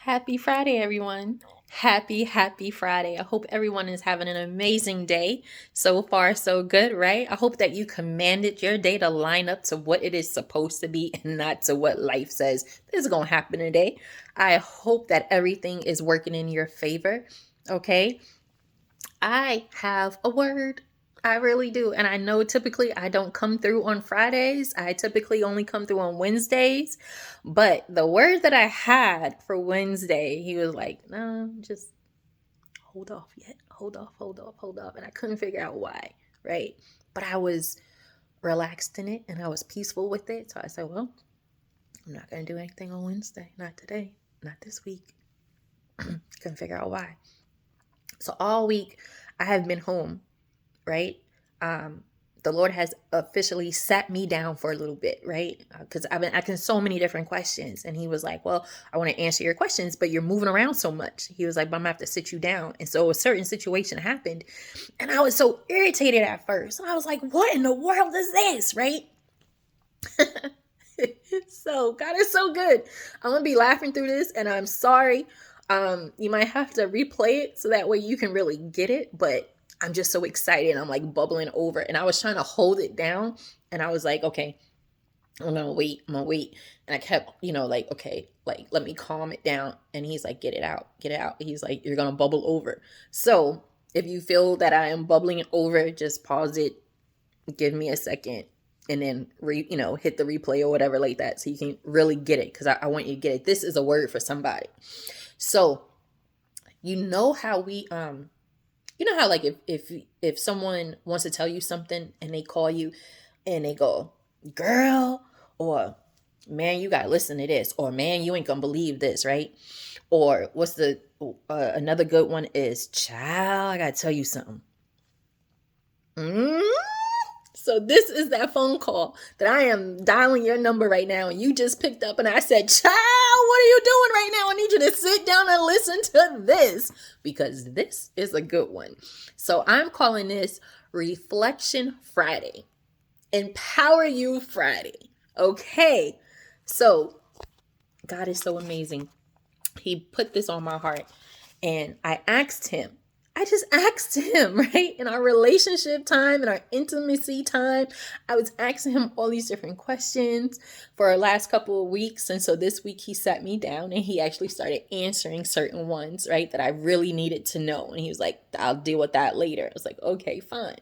Happy Friday, everyone. Happy Friday. I hope everyone is having an amazing day. So far, so good, right? I hope that you commanded your day to line up to what it is supposed to be and not to what life says this is going to happen today. I hope that everything is working in your favor, okay? I have a word. I really do. And I know typically I don't come through on Fridays. I typically only come through on Wednesdays. But the word that I had for Wednesday, he was like, no, just hold off yet. Hold off. And I couldn't figure out why, right? But I was relaxed in it and I was peaceful with it. So I said, well, I'm not going to do anything on Wednesday. Not today. Not this week. Couldn't figure out why. So all week I have been home, right? The Lord has officially sat me down for a little bit, right? Because I've been asking so many different questions. And he was like, well, I want to answer your questions, but you're moving around so much. He was like, but I'm going to have to sit you down. And so a certain situation happened. And I was so irritated at first. And I was like, what in the world is this, right? So God is so good. I'm going to be laughing through this and I'm sorry. You might have to replay it so that way you can really get it, but I'm just so excited. I'm like bubbling over and I was trying to hold it down and I was like, okay, I'm gonna wait. And I kept, like, okay, like, let me calm it down. And he's like, get it out. He's like, you're gonna bubble over. So if you feel that I am bubbling over, just pause it, give me a second, and then hit the replay or whatever like that so you can really get it, because I want you to get it. This is a word for somebody. So how we how, like, if someone wants to tell you something and they call you and they go, girl, or man, you gotta listen to this, or man, you ain't gonna believe this, right? Or what's the another good one is, child, I gotta tell you something. So this is that phone call that I am dialing your number right now, and you just picked up and I said, child, what are you doing right now? I need you to sit down and listen to this, because this is a good one. So I'm calling this Reflection Friday. Empower You Friday. Okay. So God is so amazing. He put this on my heart and I just asked him, right? In our relationship time, in our intimacy time, I was asking him all these different questions for our last couple of weeks. And so this week he sat me down and he actually started answering certain ones, right? That I really needed to know. And he was like, I'll deal with that later. I was like, okay, fine.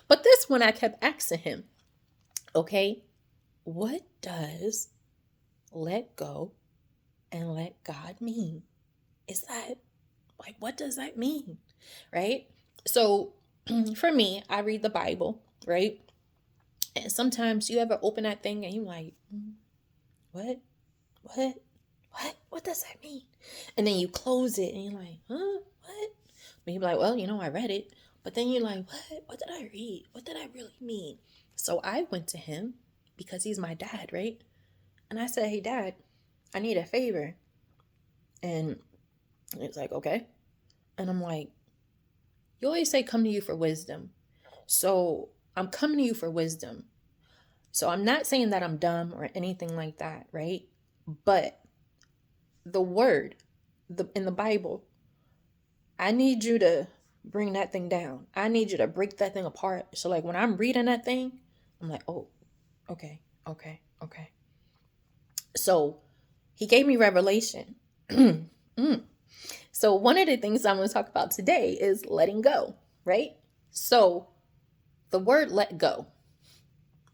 But this one I kept asking him, okay, what does let go and let God mean? Is that, like, what does that mean? Right? So for me, I read the Bible, right? And sometimes you ever open that thing and you're like, what? What does that mean? And then you close it and you're like, what? But you're like, well, I read it. But then you're like, what did I read? What did I really mean? So I went to him because he's my dad, right? And I said, hey, Dad, I need a favor. And it's like, okay. And I'm like, you always say come to you for wisdom. So I'm coming to you for wisdom. So I'm not saying that I'm dumb or anything like that, right? But the word, in the Bible, I need you to bring that thing down. I need you to break that thing apart. So like when I'm reading that thing, I'm like, oh, okay. So he gave me revelation. So one of the things I'm going to talk about today is letting go, right? So the word let go,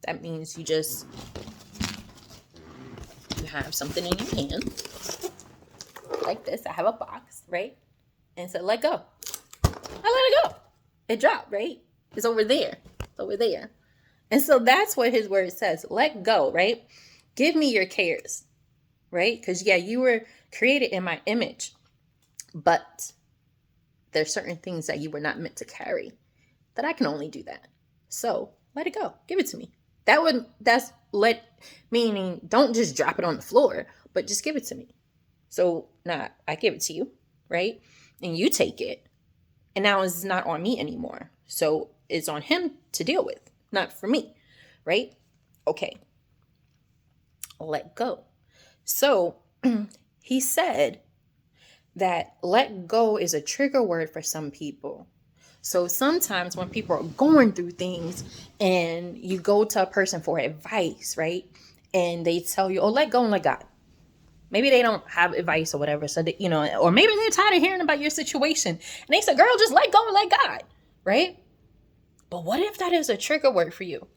that means you have something in your hand like this. I have a box, right? And so let go. I let it go. It dropped, right? It's over there. And so that's what his word says. Let go, right? Give me your cares, right? Because you were created in my image, but there's certain things that you were not meant to carry, that I can only do that. So let it go. Give it to me. That's meaning don't just drop it on the floor, but just give it to me. So now I give it to you, right? And you take it. And now it's not on me anymore. So it's on him to deal with, not for me, right? Okay. Let go. So he said, that let go is a trigger word for some people. So sometimes when people are going through things and you go to a person for advice, right? And they tell you, oh, let go and let God. Maybe they don't have advice or whatever. So that, or maybe they're tired of hearing about your situation. And they say, girl, just let go and let God, right? But what if that is a trigger word for you?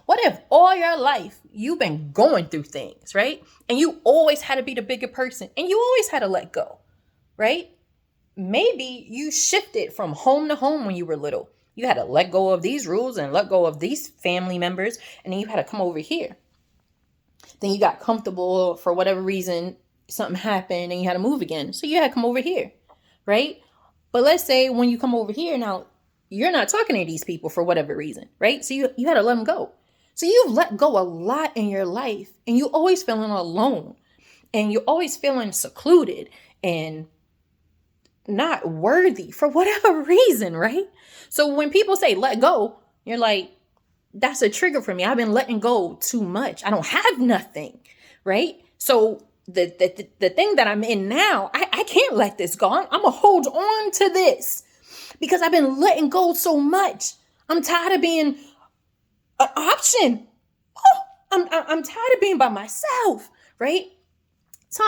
What if all your life you've been going through things, right? And you always had to be the bigger person and you always had to let go, right? Maybe you shifted from home to home when you were little. You had to let go of these rules and let go of these family members, and then you had to come over here. Then you got comfortable for whatever reason, something happened and you had to move again. So you had to come over here, right? But let's say when you come over here, now you're not talking to these people for whatever reason, right? So you had to let them go. So you've let go a lot in your life and you always feeling alone and you're always feeling secluded and not worthy for whatever reason, right? So when people say let go, you're like, that's a trigger for me. I've been letting go too much. I don't have nothing, right? So the thing that I'm in now, I can't let this go. I'm gonna hold on to this because I've been letting go so much. I'm tired of being an option. Oh, I'm tired of being by myself, right? So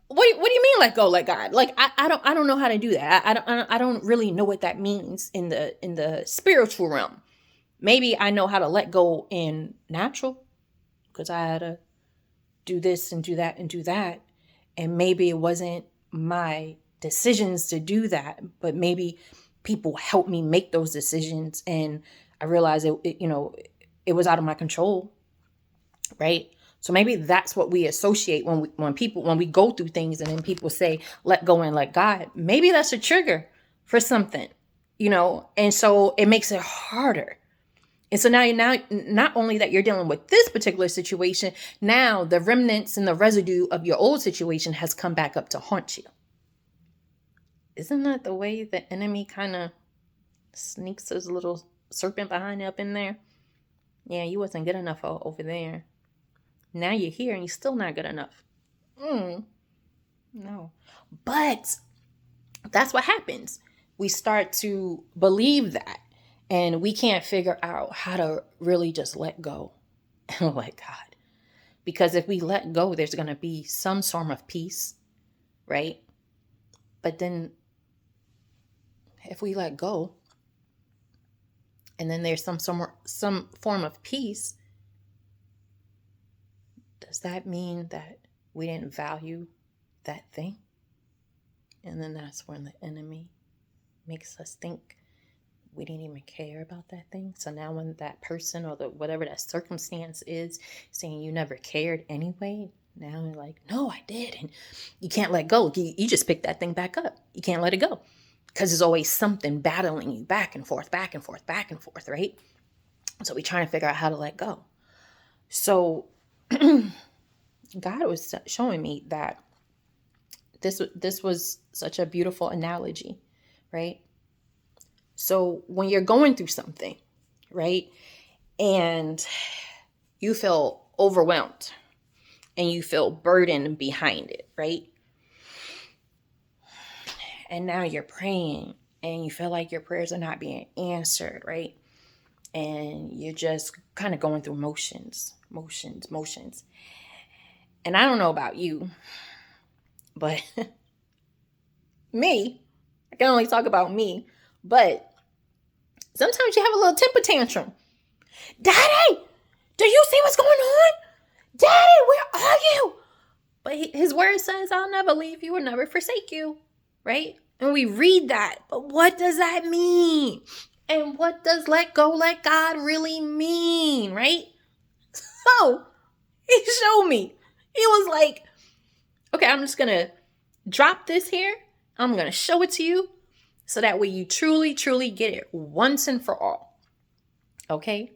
what do you mean let go, let God? Like I don't know how to do that. I don't really know what that means in the spiritual realm. Maybe I know how to let go in natural because I had to do this and do that and do that. And maybe it wasn't my decisions to do that, but maybe people helped me make those decisions. And I realized it was out of my control, right? So maybe that's what we associate when we go through things and then people say, let go and let God. Maybe that's a trigger for something, and so it makes it harder. And so now not only that you're dealing with this particular situation, now the remnants and the residue of your old situation has come back up to haunt you. Isn't that the way the enemy kind of sneaks his little serpent behind up in there? Yeah, you wasn't good enough over there. Now you're here and you're still not good enough. No. But that's what happens. We start to believe that. And we can't figure out how to really just let go and let God. Because if we let go, there's going to be some form of peace, right? But then if we let go and then there's some form of peace, does that mean that we didn't value that thing? And then that's when the enemy makes us think we didn't even care about that thing. So now when that person or whatever that circumstance is saying you never cared anyway, now you're like, no, I did. And you can't let go. You just pick that thing back up. You can't let it go because there's always something battling you back and forth, right? So we're trying to figure out how to let go. So God was showing me that this was such a beautiful analogy, right? So when you're going through something, right, and you feel overwhelmed and you feel burdened behind it, right? And now you're praying and you feel like your prayers are not being answered, right? And you're just kind of going through motions. And I don't know about you, but me, I can only talk about me, but sometimes you have a little temper tantrum. Daddy, do you see what's going on? Daddy, where are you? But his word says, I'll never leave you or never forsake you, right? And we read that, but what does that mean? And what does let go, let God really mean, right? So he showed me. He was like, okay, I'm just going to drop this here. I'm going to show it to you so that way you truly, truly get it once and for all. Okay?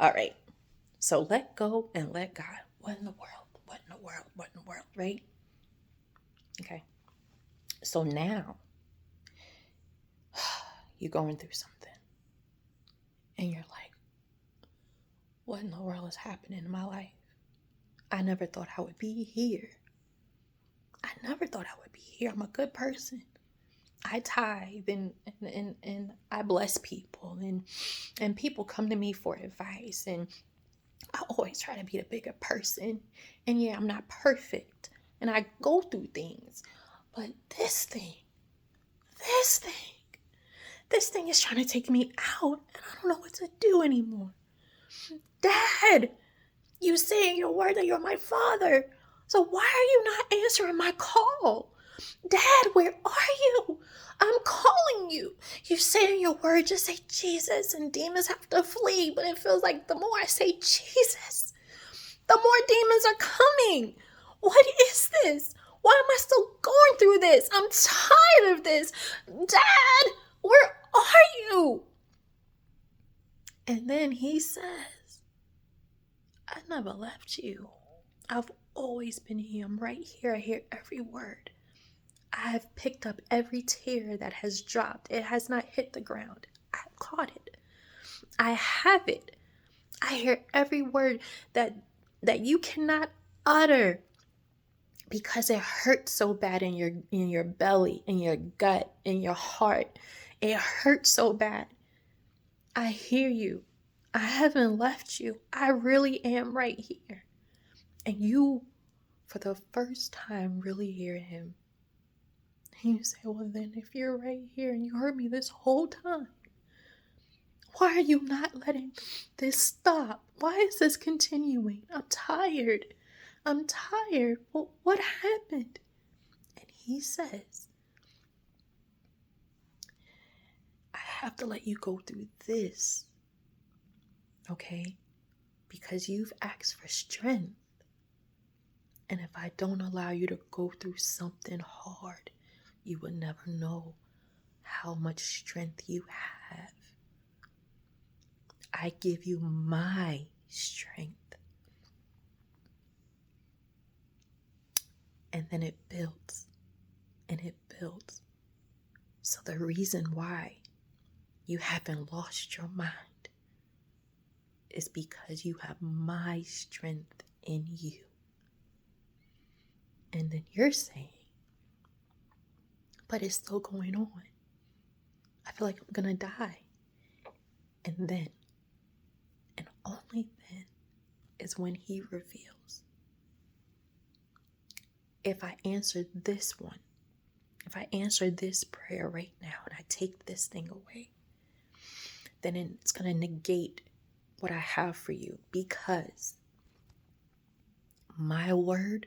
All right. So let go and let God. What in the world? Right? Okay. So now you're going through something and you're like, what in the world is happening in my life? I never thought I would be here. I never thought I would be here. I'm a good person. I tithe and I bless people and people come to me for advice, and I always try to be the bigger person. And yeah, I'm not perfect and I go through things. But this thing, this thing is trying to take me out and I don't know what to do anymore. Dad, you say in your word that you're my father. So why are you not answering my call? Dad, where are you? I'm calling you. You say in your word, just say Jesus and demons have to flee. But it feels like the more I say Jesus, the more demons are coming. What is this? Why am I still going through this? I'm tired of this. Dad, where are you? And then he says, I never left you. I've always been here. I'm right here. I hear every word. I have picked up every tear that has dropped. It has not hit the ground. I caught it. I have it. I hear every word that you cannot utter because it hurts so bad in your belly, in your gut, in your heart. It hurts so bad. I hear you. I haven't left you. I really am right here. And you, for the first time, really hear him. And you say, well, then if you're right here and you heard me this whole time, why are you not letting this stop? Why is this continuing? I'm tired. Well, what happened? And he says, I have to let you go through this, okay? Because you've asked for strength. And if I don't allow you to go through something hard, you would never know how much strength you have. I give you my strength. And then it builds and it builds. So the reason why you haven't lost your mind is because you have my strength in you. And then you're saying, but it's still going on. I feel like I'm gonna die. And then, and only then, is when he reveals. If I answer this one, if I answer this prayer right now and I take this thing away, then it's going to negate what I have for you, because my word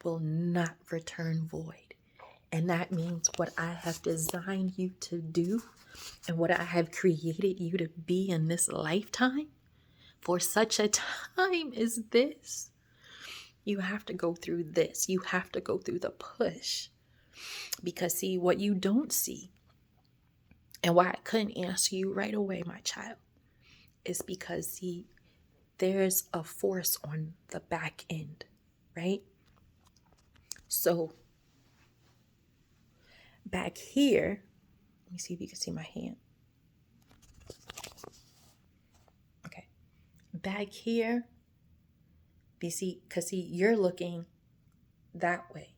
will not return void. And that means what I have designed you to do and what I have created you to be in this lifetime, for such a time as this, you have to go through this. You have to go through the push. Because see, what you don't see, and why I couldn't answer you right away, my child, is because see, there's a force on the back end, right? So back here, let me see if you can see my hand. Okay. Back here, because you're looking that way.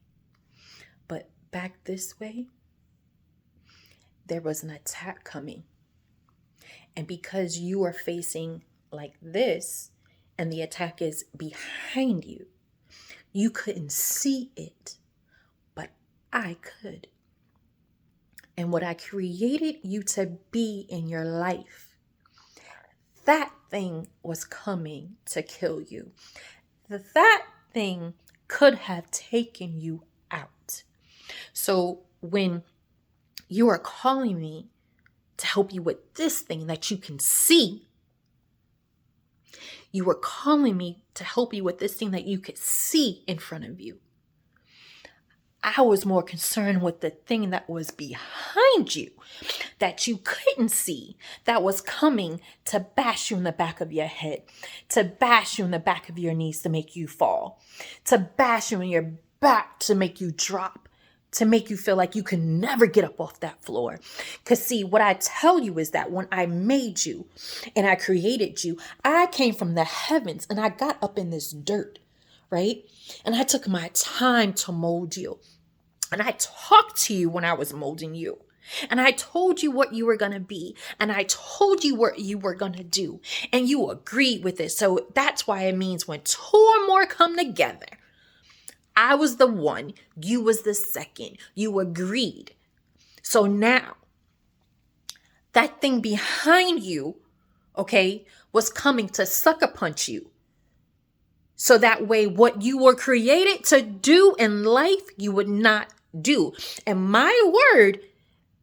But back this way, there was an attack coming. And because you are facing like this, and the attack is behind you, you couldn't see it, but I could. And what I created you to be in your life, that thing was coming to kill you. That thing could have taken you out. So when you are calling me to help you with this thing that you can see, you were calling me to help you with this thing that you could see in front of you. I was more concerned with the thing that was behind you, that you couldn't see, that was coming to bash you in the back of your head, to bash you in the back of your knees to make you fall, to bash you in your back to make you drop, to make you feel like you can never get up off that floor. Because see, what I tell you is that when I made you and I created you, I came from the heavens and I got up in this dirt, right? And I took my time to mold you. And I talked to you when I was molding you. And I told you what you were going to be. And I told you what you were going to do. And you agreed with it. So that's why it means when two or more come together, I was the one, you was the second. You agreed. So now, that thing behind you, okay, was coming to sucker punch you. So that way, what you were created to do in life, you would not do. And my word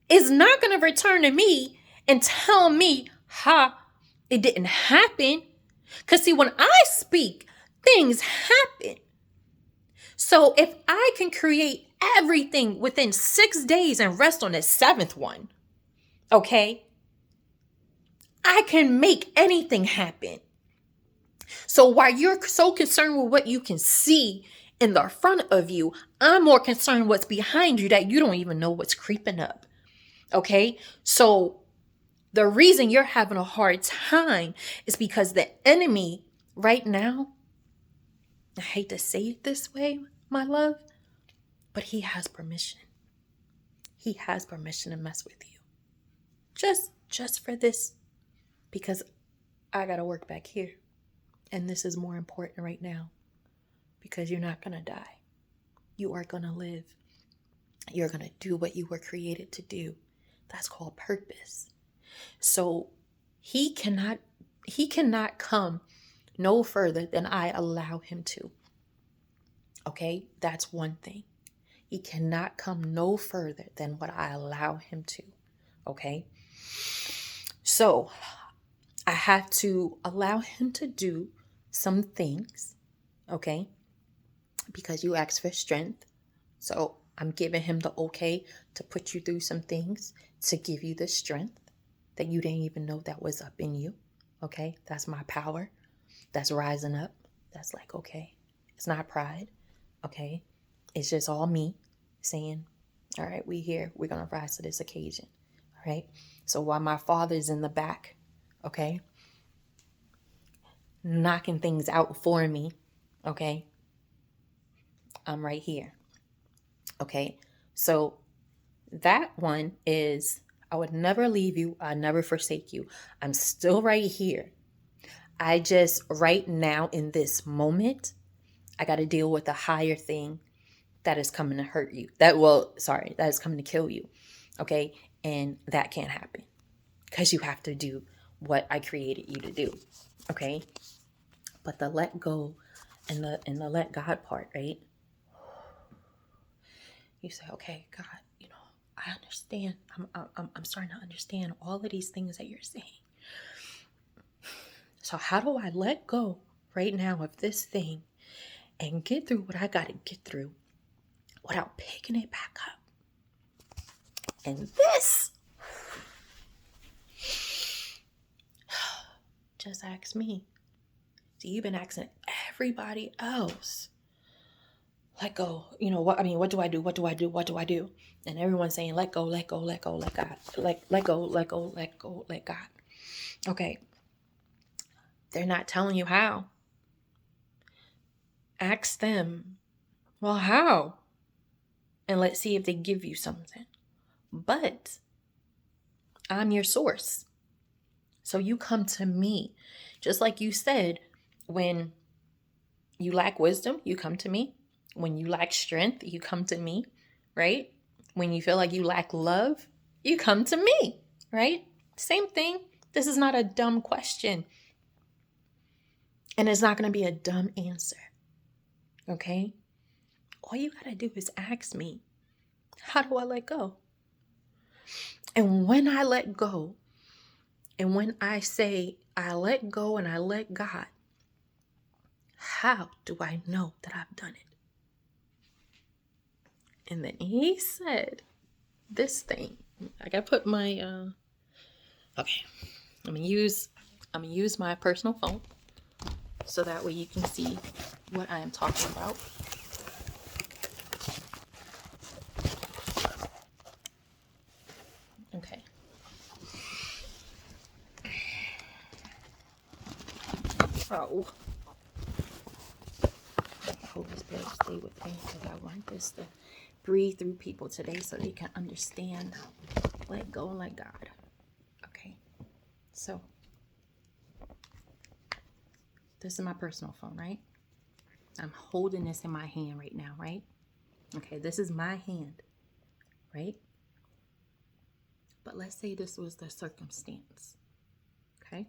is not going to return to me and tell me, it didn't happen. Because see, when I speak, things happen. So if I can create everything within 6 days and rest on the seventh one, okay, I can make anything happen. So while you're so concerned with what you can see in the front of you, I'm more concerned what's behind you that you don't even know what's creeping up. Okay? So the reason you're having a hard time is because the enemy right now, I hate to say it this way, my love, but he has permission. He has permission to mess with you. Just for this, because I got to work back here. And this is more important right now because you're not going to die. You are going to live. You're going to do what you were created to do. That's called purpose. So he cannot come no further than I allow him to. Okay? That's one thing. He cannot come no further than what I allow him to. Okay? So I have to allow him to do some things, okay? Because you asked for strength. So I'm giving him the okay to put you through some things to give you the strength that you didn't even know that was up in you, okay? That's my power. That's rising up. That's like, okay, it's not pride, okay? It's just all me saying, all right, we here. We're going to rise to this occasion, all right? So while my father's in the back, okay, knocking things out for me, okay, I'm right here, okay? So that one is, I would never leave you. I never forsake you. I'm still right here. I just, right now in this moment, I got to deal with a higher thing that is coming to hurt you. That is coming to kill you, okay? And that can't happen because you have to do what I created you to do, okay? But the let go and the let God part, right? You say, okay, God, I understand. I'm starting to understand all of these things that you're saying. So how do I let go right now of this thing and get through what I got to get through without picking it back up? And this, just ask me. So you've been asking everybody else. Let go. What do I do? What do I do? What do I do? And everyone's saying, let go, let go, let go, let God. Let go, let go, let go, let God. Okay. They're not telling you how. Ask them, well, how? And let's see if they give you something. But I'm your source. So you come to me. Just like you said, when you lack wisdom, you come to me. When you lack strength, you come to me, right? When you feel like you lack love, you come to me, right? Same thing. This is not a dumb question. And it's not going to be a dumb answer, okay? All you got to do is ask me, how do I let go? And when I let go, and when I say I let go and I let God, how do I know that I've done it? And then he said this thing. I gotta put my okay. I'm gonna use my personal phone so that way you can see what I am talking about. Okay. Oh. stay with me because I want this to breathe through people today so they can understand. Let go and let God. Okay. So, this is my personal phone, right? I'm holding this in my hand right now, right? Okay, this is my hand, right? But let's say this was the circumstance, okay?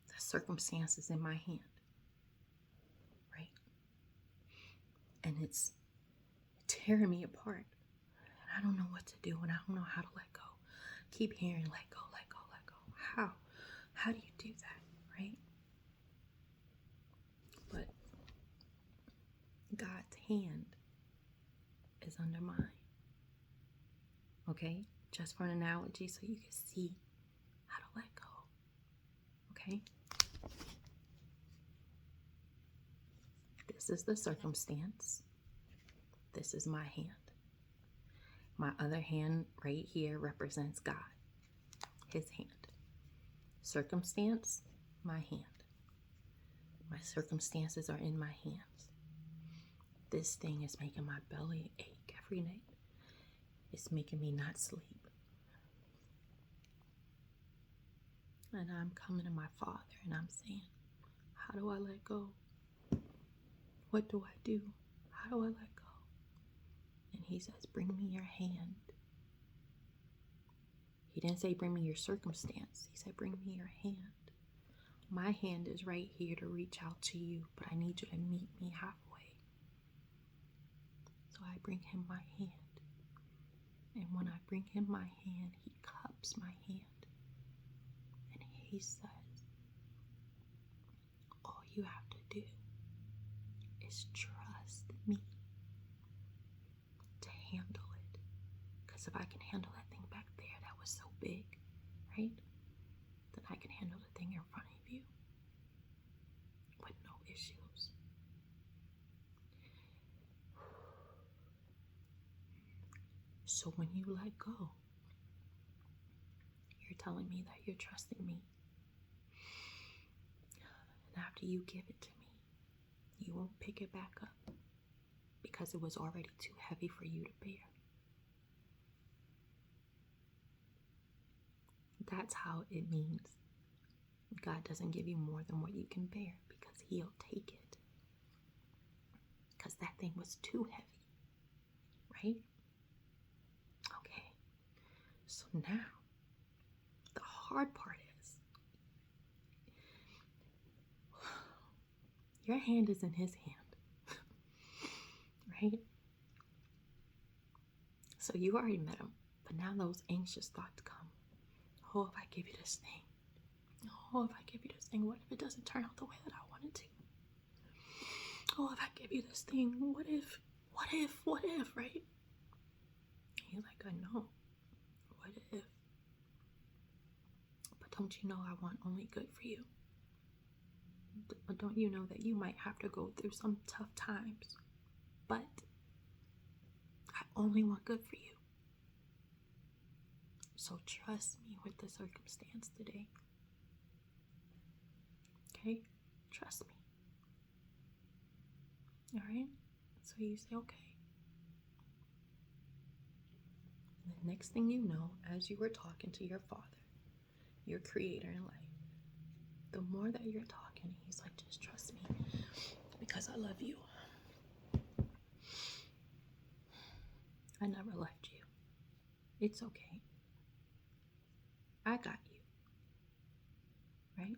The circumstance is in my hand, right? And it's tearing me apart. And I don't know what to do, and I don't know how to let go. Keep hearing, let go, let go, let go. How? How do you do that, right? But God's hand is under mine, okay? Just for an analogy so you can see how to let go, okay? This is the circumstance. This is my hand. My other hand right here represents God, his hand. Circumstance, my hand. My circumstances are in my hands. This thing is making my belly ache every night. It's making me not sleep. And I'm coming to my Father and I'm saying, how do I let go? What do I do? How do I let go? And he says, bring me your hand. He didn't say bring me your circumstance. He said, bring me your hand. My hand is right here to reach out to you, but I need you to meet me halfway. So I bring him my hand. And when I bring him my hand, he cups my hand. And he says, all you have to do is trust me to handle it. Because if I can handle that thing back there that was so big, right? Then I can handle the thing in front of you with no issues. So when you let go, you're telling me that you're trusting me. And after you give it to me, you won't pick it back up because it was already too heavy for you to bear. That's how it means God doesn't give you more than what you can bear, because he'll take it. Because that thing was too heavy, right? Okay, so now the hard part is your hand is in his hand, right? So you already met him, but now those anxious thoughts come. Oh, if I give you this thing. Oh, if I give you this thing, what if it doesn't turn out the way that I want it to? Oh, if I give you this thing, what if, right? He's like, I know. What if? But don't you know I want only good for you? But don't you know that you might have to go through some tough times? But I only want good for you. So trust me with the circumstance today. Okay? Trust me. Alright? So you say, okay. And the next thing you know, as you were talking to your Father, your creator in life, the more that you're talking, he's like, just trust me because I love you. I never left you. It's okay. I got you. Right?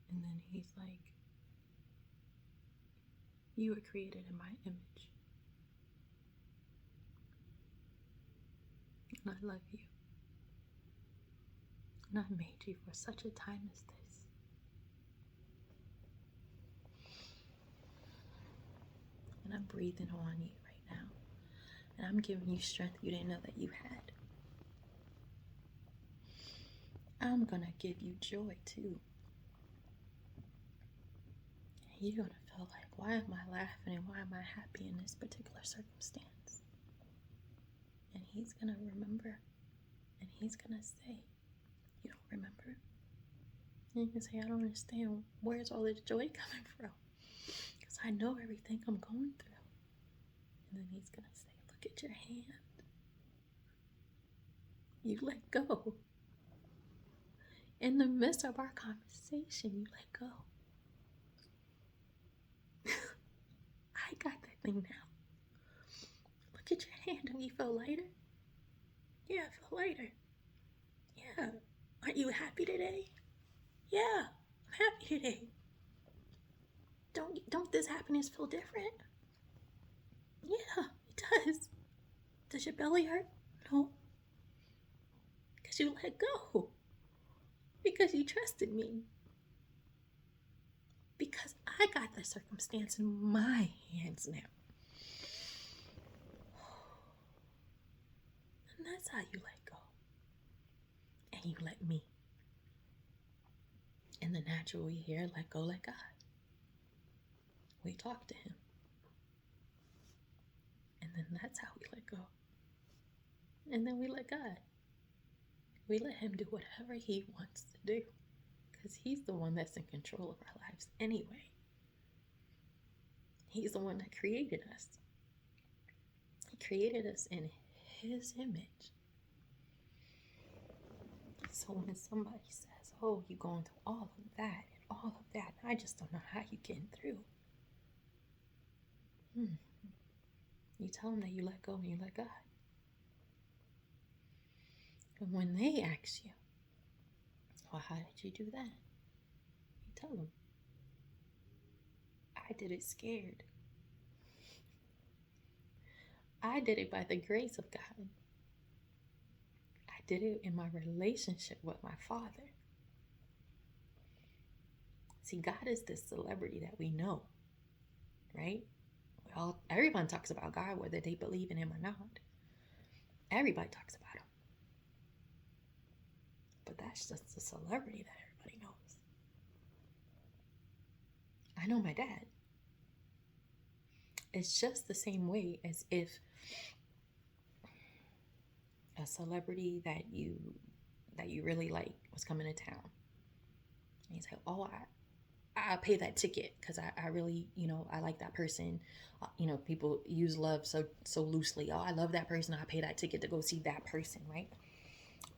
And then he's like, you were created in my image. And I love you. And I made you for such a time as this. And I'm breathing on you right now. And I'm giving you strength you didn't know that you had. I'm going to give you joy too. And you're going to feel like, why am I laughing and why am I happy in this particular circumstance? And he's going to remember. And he's going to say, you don't remember? And you can say, I don't understand. Where's all this joy coming from? Because I know everything I'm going through. And then he's going to say, look at your hand. You let go. In the midst of our conversation, you let go. I got that thing now. Look at your hand. Don't you feel lighter? Yeah, I feel lighter. Yeah. Aren't you happy today? Yeah, I'm happy today. Don't this happiness feel different? Yeah, it does. Does your belly hurt? No. Because you let go. Because you trusted me. Because I got the circumstance in my hands now. And that's how you let go. And you let me. In the natural, we hear, let go, let God. We talk to him. And then that's how we let go. And then we let God. We let him do whatever he wants to do. Because he's the one that's in control of our lives anyway. He's the one that created us. He created us in his image. So when somebody says, oh, you're going through all of that and all of that, I just don't know how you're getting through. You tell them that you let go and you let God. And when they ask you, well, how did you do that? You tell them, I did it scared. I did it by the grace of God. I did it in my relationship with my Father. See, God is this celebrity that we know, right? Everyone talks about God, whether they believe in him or not. Everybody talks about him. But that's just the celebrity that everybody knows. I know my dad. It's just the same way as if a celebrity that you really like was coming to town. And he's like, oh, I'll pay that ticket because I really, I like that person. People use love so loosely. Oh, I love that person. I'll pay that ticket to go see that person, right?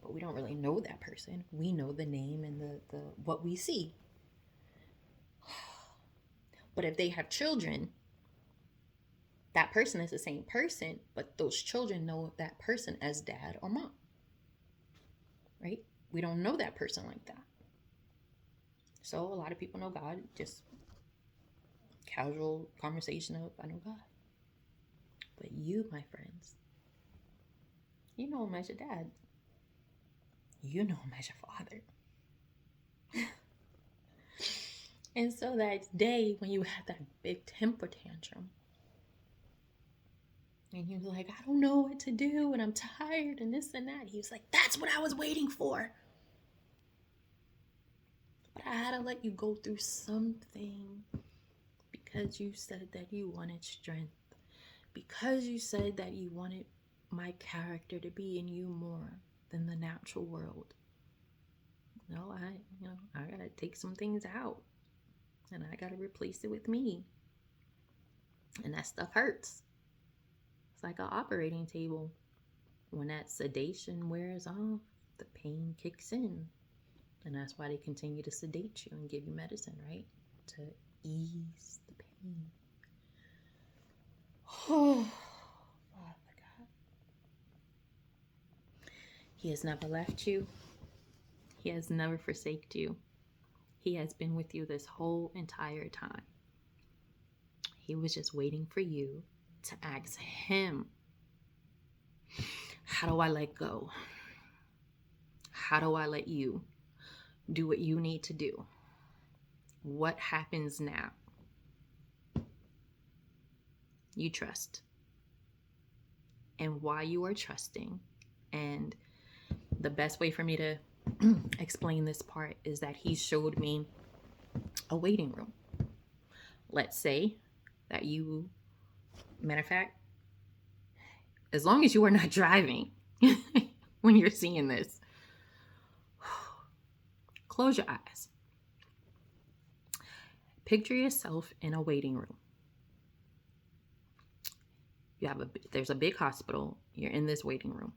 But we don't really know that person. We know the name and the what we see. But if they have children, that person is the same person, but those children know that person as dad or mom, right? We don't know that person like that. So a lot of people know God, just casual conversation of, I know God. But you, my friends, you know him as your dad. You know him as your father. And so that day when you had that big temper tantrum, and you was like, I don't know what to do, and I'm tired, and this and that. He was like, that's what I was waiting for. But I had to let you go through something because you said that you wanted strength. Because you said that you wanted my character to be in you more than the natural world. No, I gotta take some things out. And I gotta replace it with me. And that stuff hurts. It's like an operating table. When that sedation wears off, the pain kicks in. And that's why they continue to sedate you and give you medicine, right? To ease the pain. Oh, Father God. He has never left you. He has never forsaken you. He has been with you this whole entire time. He was just waiting for you to ask him, how do I let go? How do I let you do what you need to do? What happens now? You trust. And why you are trusting, and the best way for me to explain this part is that he showed me a waiting room. Let's say that you, matter of fact, as long as you are not driving when you're seeing this, close your eyes. Picture yourself in a waiting room. There's a big hospital. You're in this waiting room.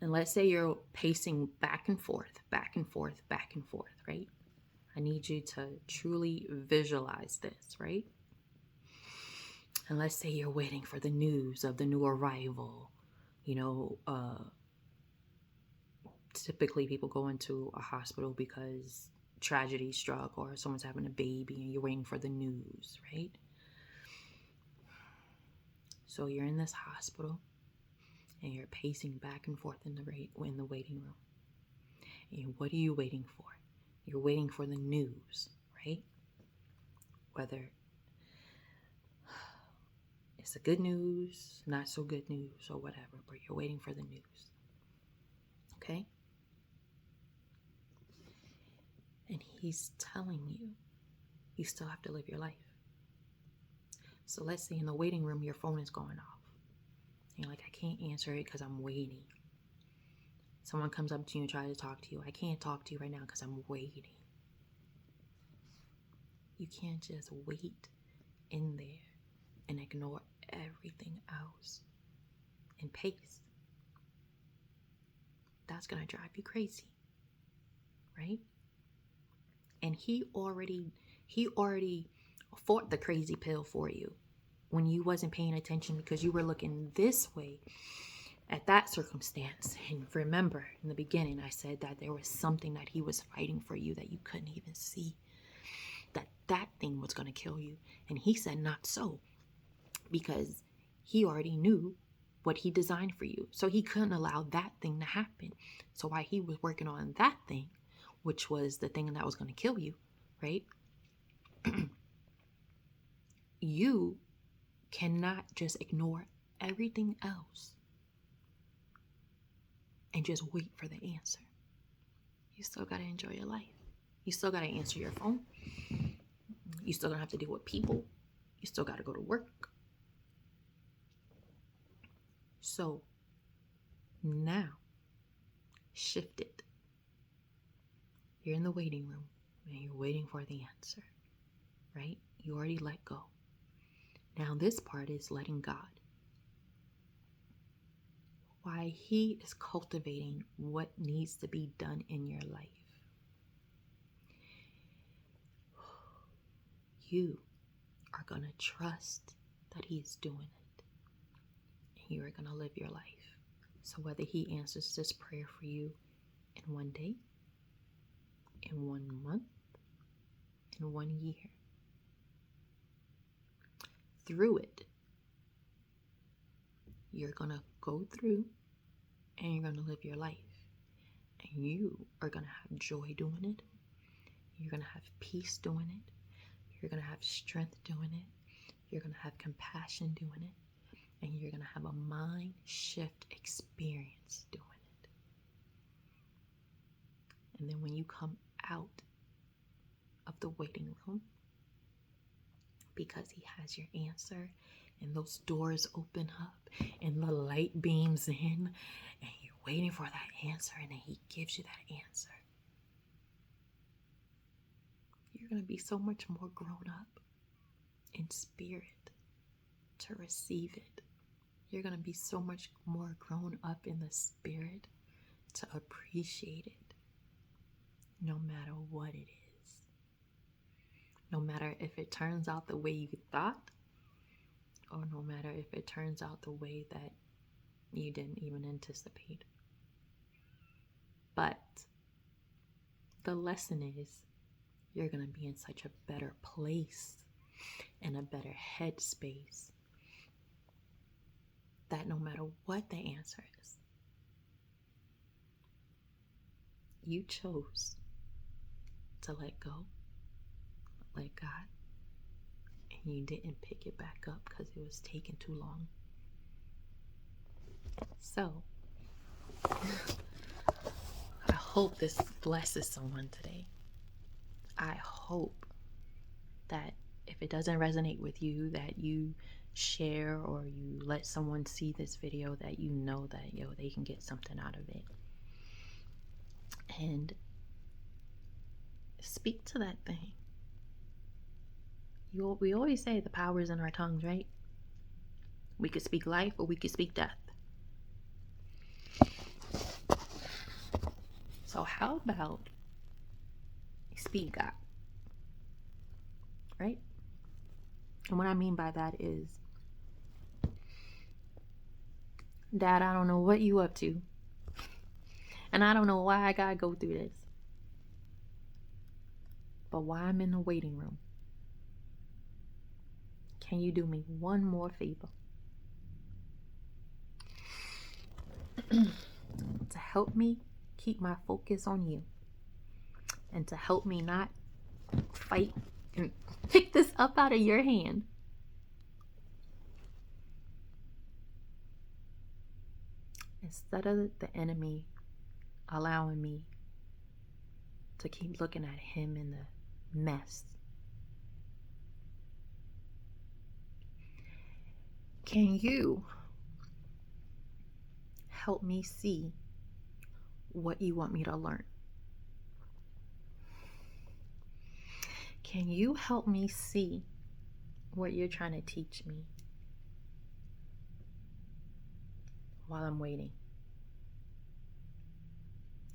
And let's say you're pacing back and forth, back and forth, back and forth, right? I need you to truly visualize this, right? And let's say you're waiting for the news of the new arrival. Typically people go into a hospital because tragedy struck or someone's having a baby and you're waiting for the news, right? So you're in this hospital and you're pacing back and forth in the waiting room. And what are you waiting for? You're waiting for the news, right? Whether it's a good news, not so good news, or whatever, but you're waiting for the news. Okay? And he's telling you still have to live your life. So let's say in the waiting room, your phone is going off. And you're like, I can't answer it because I'm waiting. Someone comes up to you and tries to talk to you. I can't talk to you right now because I'm waiting. You can't just wait in there and ignore everything else and pace. That's going to drive you crazy, right? And he already fought the crazy pill for you when you wasn't paying attention because you were looking this way at that circumstance. And remember, in the beginning, I said that there was something that he was fighting for you that you couldn't even see, that thing was going to kill you. And he said not so, because he already knew what he designed for you. So he couldn't allow that thing to happen. So while he was working on that thing, which was the thing that was going to kill you, right? You cannot just ignore everything else and just wait for the answer. You still got to enjoy your life. You still got to answer your phone. You still gonna have to deal with people. You still got to go to work. So now, shift it. You're in the waiting room and you're waiting for the answer, right? You already let go. Now this part is letting God. Why he is cultivating what needs to be done in your life. You are going to trust that he's doing it. And you are going to live your life. So whether he answers this prayer for you in 1 day, in 1 month, in 1 year, through it, you're going to go through and you're going to live your life. And you are going to have joy doing it. You're going to have peace doing it. You're going to have strength doing it. You're going to have compassion doing it. And you're going to have a mind shift experience doing it. And then when you come out of the waiting room, because he has your answer, and those doors open up and the light beams in and you're waiting for that answer, and then he gives you that answer, you're going to be so much more grown up in spirit to receive it. You're going to be so much more grown up in the spirit to appreciate it, no matter what it is. No matter if it turns out the way you thought, or no matter if it turns out the way that you didn't even anticipate. But the lesson is, you're going to be in such a better place and a better headspace that no matter what the answer is, you chose to let go, let God, and you didn't pick it back up because it was taking too long. So, I hope this blesses someone today. I hope that if it doesn't resonate with you, that you share or you let someone see this video, that you know that, they can get something out of it. And speak to that thing. We always say the power is in our tongues, right? We could speak life or we could speak death. So how about speak God? Right? And what I mean by that is, Dad, I don't know what you up to. And I don't know why I gotta go through this. But while I'm in the waiting room, can you do me one more favor? To help me keep my focus on you. And to help me not fight and pick this up out of your hand. Instead of the enemy allowing me to keep looking at him in the mess, can you help me see what you want me to learn? Can you help me see what you're trying to teach me while I'm waiting?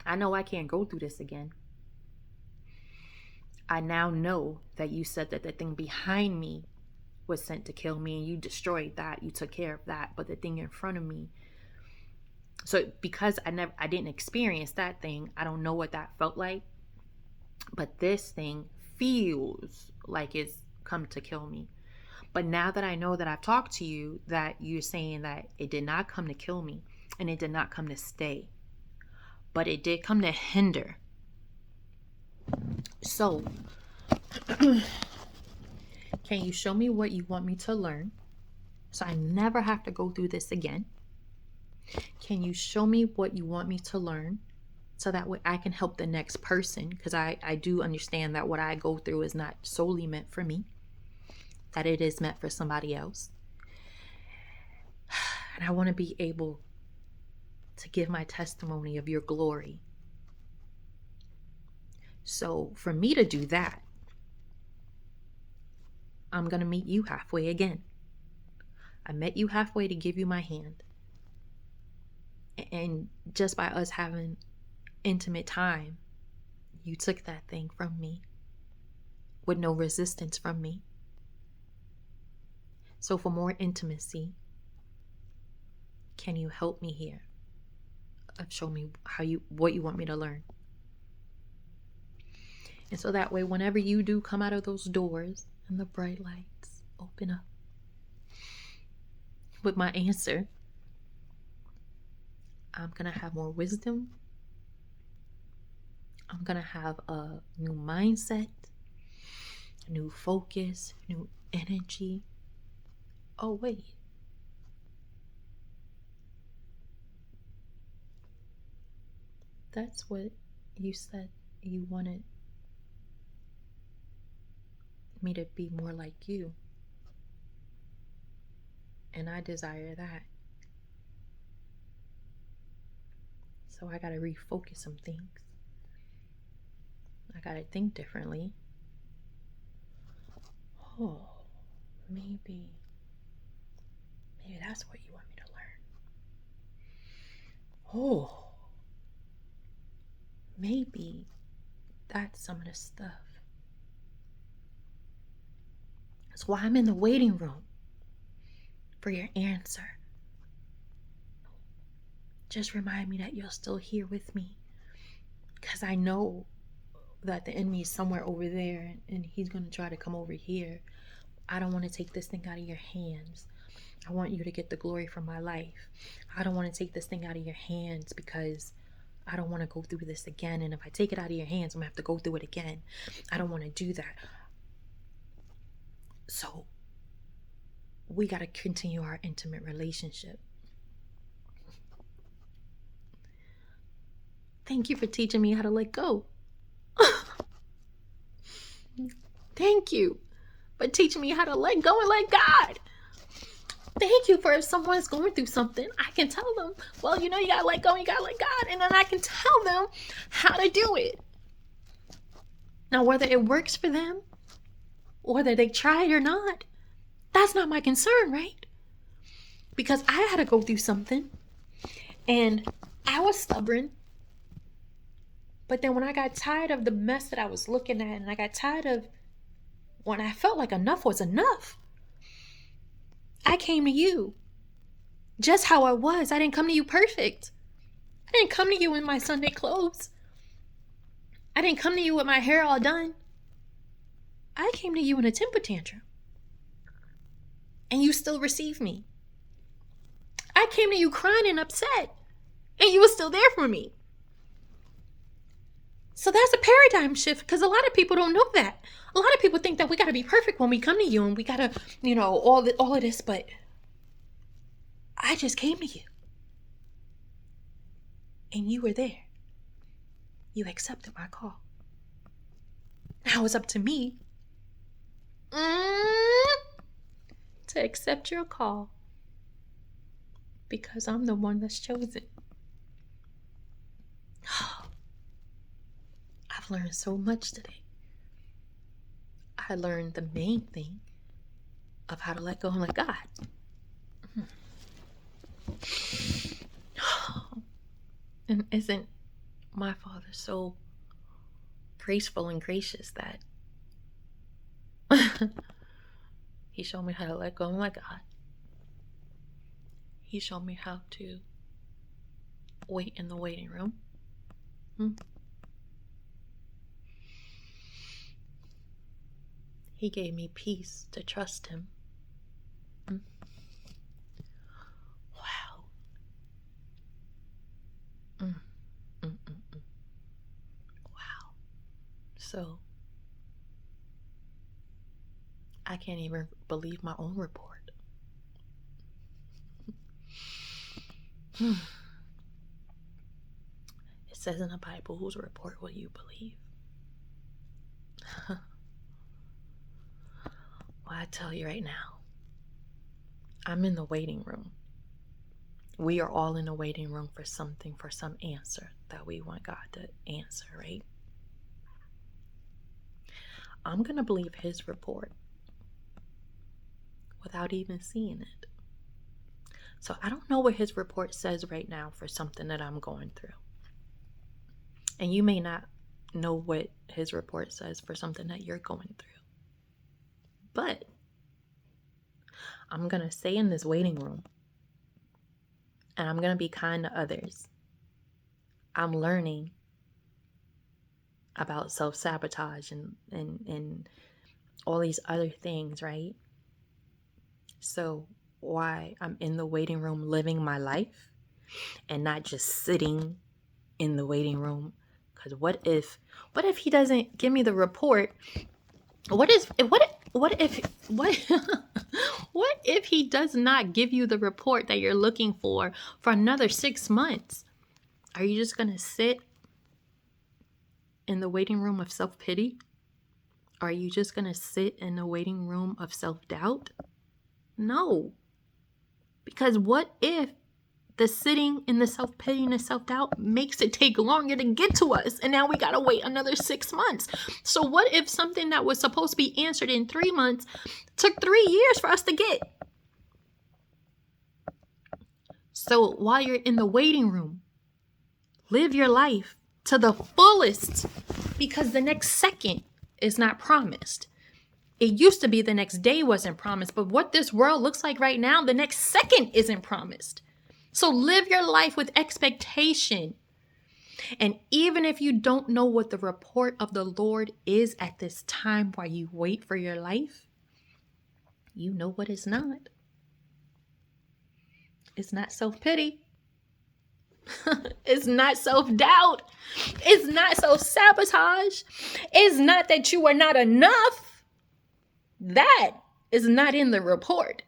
I know I can't go through this again. I now know that you said that the thing behind me was sent to kill me, and you destroyed that. You took care of that. But the thing in front of me, so because I didn't experience that thing, I don't know what that felt like. But this thing feels like it's come to kill me. But now that I know that I've talked to you, that you're saying that it did not come to kill me and it did not come to stay, but it did come to hinder. So, can you show me what you want me to learn so I never have to go through this again? Can you show me what you want me to learn so that way I can help the next person? Because I do understand that what I go through is not solely meant for me, that it is meant for somebody else. And I want to be able to give my testimony of your glory. So for me to do that, I'm going to meet you halfway again. I met you halfway to give you my hand. And just by us having intimate time, you took that thing from me with no resistance from me. So for more intimacy, can you help me here? Show me what you want me to learn. And so that way, whenever you do come out of those doors and the bright lights open up with my answer, I'm going to have more wisdom. I'm going to have a new mindset, new focus, new energy. Oh, wait. That's what you said you wanted me to be more like you. And I desire that. So I gotta refocus some things. I gotta think differently. Oh, maybe that's what you want me to learn. Oh, maybe that's some of the stuff. That's why I'm in the waiting room for your answer. Just remind me that you're still here with me, because I know that the enemy is somewhere over there and he's going to try to come over here. I don't want to take this thing out of your hands. I want you to get the glory from my life. I don't want to take this thing out of your hands because I don't want to go through this again. And if I take it out of your hands, I'm going to have to go through it again. I don't want to do that. So we got to continue our intimate relationship. Thank you for teaching me how to let go. Thank you for teaching me how to let go and let God. Thank you for if someone's going through something, I can tell them, well, you gotta let go, you gotta let God. And then I can tell them how to do it. Now, whether it works for them, or whether they try it or not, that's not my concern, right? because I had to go through something and I was stubborn. But then when I got tired of the mess that I was looking at, and I got tired of when I felt like enough was enough, I came to you just how I was. I didn't come to you perfect. I didn't come to you in my Sunday clothes. I didn't come to you with my hair all done. I came to you in a temper tantrum. And you still received me. I came to you crying and upset. And you were still there for me. So that's a paradigm shift, because a lot of people don't know that. A lot of people think that we got to be perfect when we come to you, and we got to, all of this. But I just came to you. And you were there. You accepted my call. Now it's up to me to accept your call, because I'm the one that's chosen. I've learned so much today. I learned the main thing of how to let go and let God. And isn't my Father so graceful and gracious that He showed me how to let go and let God. He showed me how to wait in the waiting room. He gave me peace to trust Him. Wow. Wow. So, I can't even believe my own report. It says in the Bible, whose report will you believe? Well, I tell you right now, I'm in the waiting room. We are all in the waiting room for something, for some answer that we want God to answer, right? I'm going to believe His report without even seeing it. So I don't know what His report says right now for something that I'm going through. And you may not know what His report says for something that you're going through. But I'm going to stay in this waiting room, and I'm going to be kind to others. I'm learning about self-sabotage and all these other things, right? So why I'm in the waiting room living my life and not just sitting in the waiting room? Because what if He doesn't give me the report? What if He does not give you the report that you're looking for another 6 months? Are you just gonna sit in the waiting room of self-pity? Are you just gonna sit in the waiting room of self-doubt? No. Because what if the sitting in the self-pity and the self-doubt makes it take longer to get to us, and now we gotta wait another 6 months? So what if something that was supposed to be answered in 3 months took 3 years for us to get? So while you're in the waiting room, live your life to the fullest, because the next second is not promised. It used to be the next day wasn't promised, but what this world looks like right now, the next second isn't promised. So live your life with expectation. And even if you don't know what the report of the Lord is at this time while you wait for your life, you know what it's not. It's not self-pity. It's not self-doubt. It's not self-sabotage. It's not that you are not enough. That is not in the report.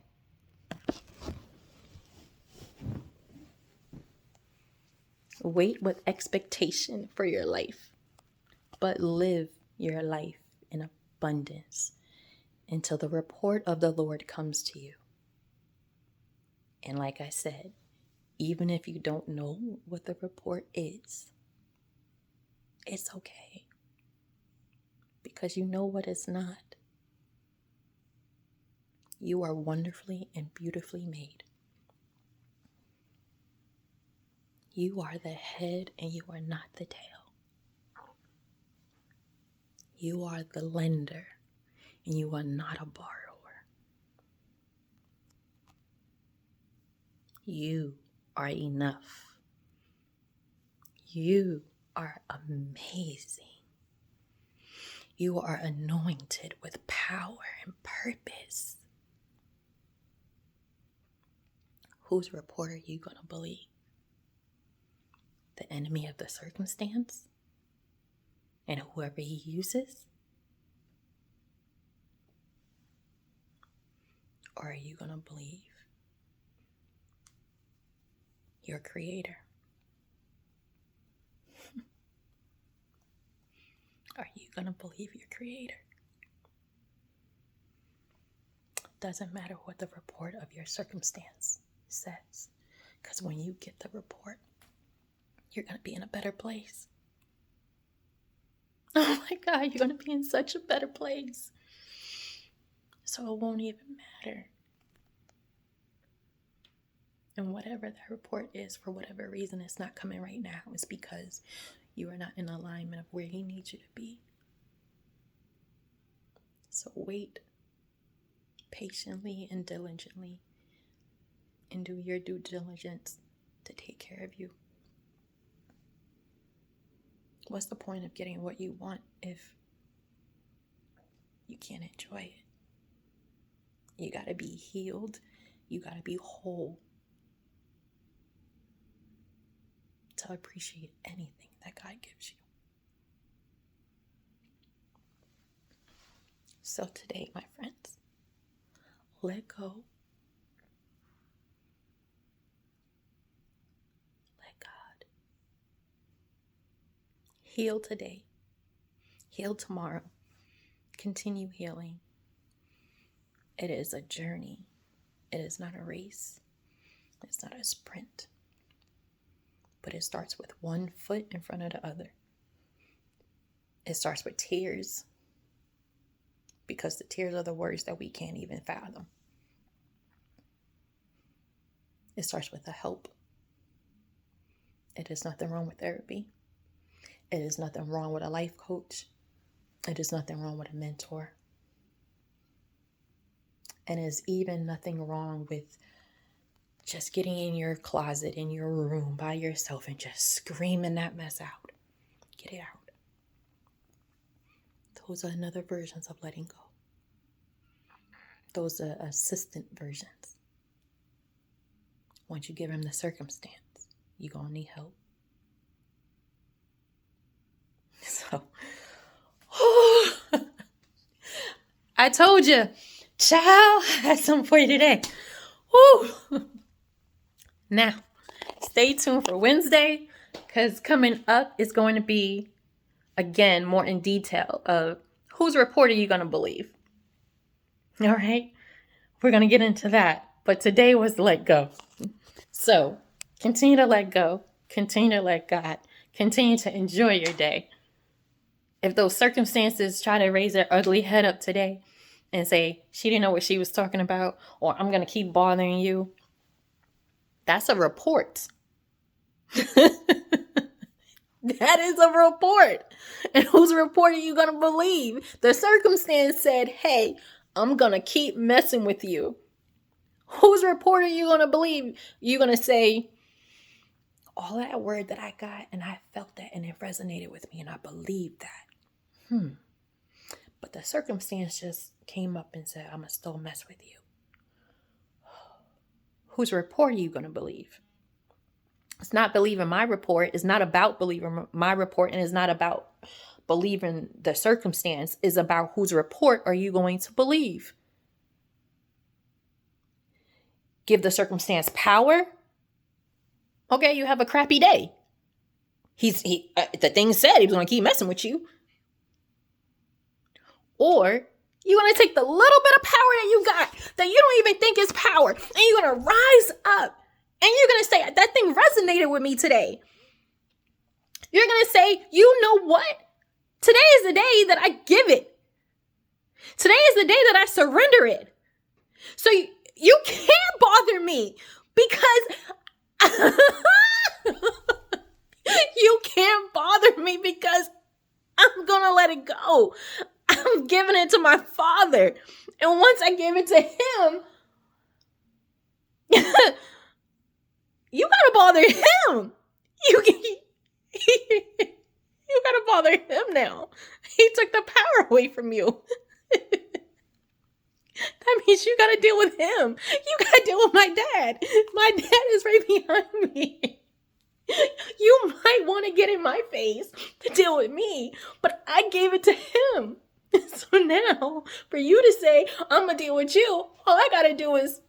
Wait with expectation for your life, but live your life in abundance until the report of the Lord comes to you. And like I said, even if you don't know what the report is, it's okay, because you know what it's not. You are wonderfully and beautifully made. You are the head and you are not the tail. You are the lender and you are not a borrower. You are enough. You are amazing. You are anointed with power and purpose. Whose report are you going to believe? The enemy of the circumstance and whoever he uses? Or are you going to believe your creator? Are you going to believe your creator? Doesn't matter what the report of your circumstance says, because when you get the report, you're going to be in a better place. Oh my God, you're going to be in such a better place. So it won't even matter. And whatever that report is, for whatever reason it's not coming right now, is because you are not in alignment of where he needs you to be. So wait patiently and diligently and do your due diligence to take care of you. What's the point of getting what you want if you can't enjoy it? You got to be healed. You got to be whole to appreciate anything that God gives you. So today, my friends, let go. Let God. Heal today. Heal tomorrow. Continue healing. It is a journey. It is not a race. It's not a sprint. But it starts with one foot in front of the other. It starts with tears, because the tears are the words that we can't even fathom. It starts with the help. It is nothing wrong with therapy. It is nothing wrong with a life coach. It is nothing wrong with a mentor. And it is even nothing wrong with just getting in your closet, in your room by yourself and just screaming that mess out. Get it out. Those are another versions of letting go. Those are assistant versions. Once you give him the circumstance, you're going to need help. So, I told you, child, I had something for you today. Woo. Now, stay tuned for Wednesday, because coming up is going to be, again, more in detail of whose report are you going to believe? All right, we're going to get into that. But today was let go. So continue to let go. Continue to let God. Continue to enjoy your day. If those circumstances try to raise their ugly head up today and say, she didn't know what she was talking about, or I'm going to keep bothering you, that's a report. That is a report. And whose report are you going to believe? The circumstance said, hey, I'm going to keep messing with you. Whose report are you going to believe? You're going to say, all that word that I got, and I felt that, and it resonated with me, and I believed that. But the circumstance just came up and said, I'm going to still mess with you. Whose report are you going to believe? It's not believing my report. It's not about believing my report, and it's not about believing the circumstance. It's about whose report are you going to believe? Give the circumstance power. Okay, you have a crappy day. The thing said he was going to keep messing with you. Or you're going to take the little bit of power that you got that you don't even think is power, and you're going to rise up, and you're going to say, that thing resonated with me today. You're going to say, you know what? Today is the day that I give it. Today is the day that I surrender it. So you can't bother me because can't bother me because I'm going to let it go. I'm giving it to my Father. And once I give it to him, you got to bother him. You got to bother him now. He took the power away from you. That means you got to deal with him. You got to deal with my dad. My dad is right behind me. You might want to get in my face to deal with me, but I gave it to him. So now, for you to say, I'm going to deal with you, all I got to do is,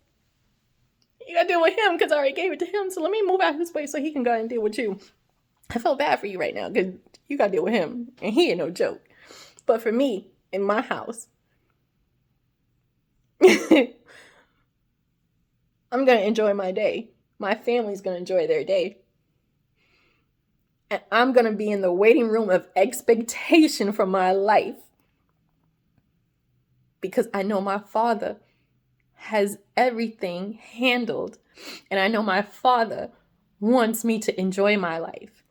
you got to deal with him because I already gave it to him. So let me move out his way so he can go and deal with you. I feel bad for you right now because you got to deal with him, and he ain't no joke. But for me, in my house, I'm going to enjoy my day. My family's going to enjoy their day. And I'm going to be in the waiting room of expectation for my life. Because I know my Father has everything handled. And I know my Father wants me to enjoy my life.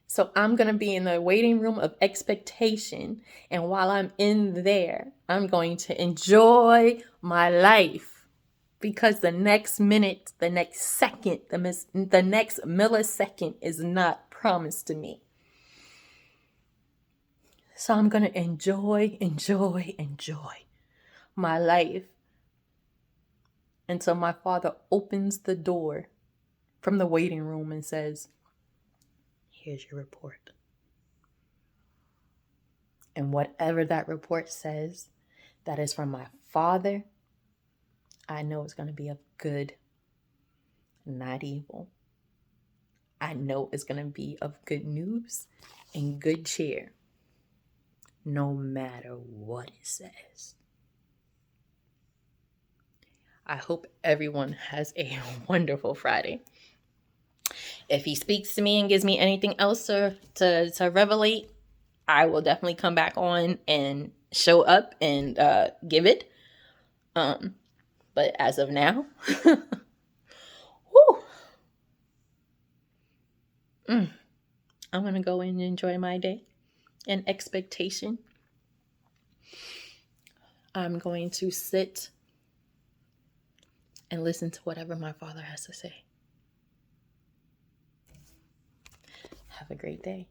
So I'm going to be in the waiting room of expectation. And while I'm in there, I'm going to enjoy my life. Because the next minute, the next second, the next millisecond is not promised to me. So I'm going to enjoy my life until my Father opens the door from the waiting room and says, here's your report. And whatever that report says, that is from my Father, I know it's going to be of good, not evil. I know it's going to be of good news and good cheer, no matter what it says. I hope everyone has a wonderful Friday. If he speaks to me and gives me anything else to revelate, I will definitely come back on and show up and give it. But as of now, I'm going to go in and enjoy my day in expectation. I'm going to sit and listen to whatever my Father has to say. Have a great day.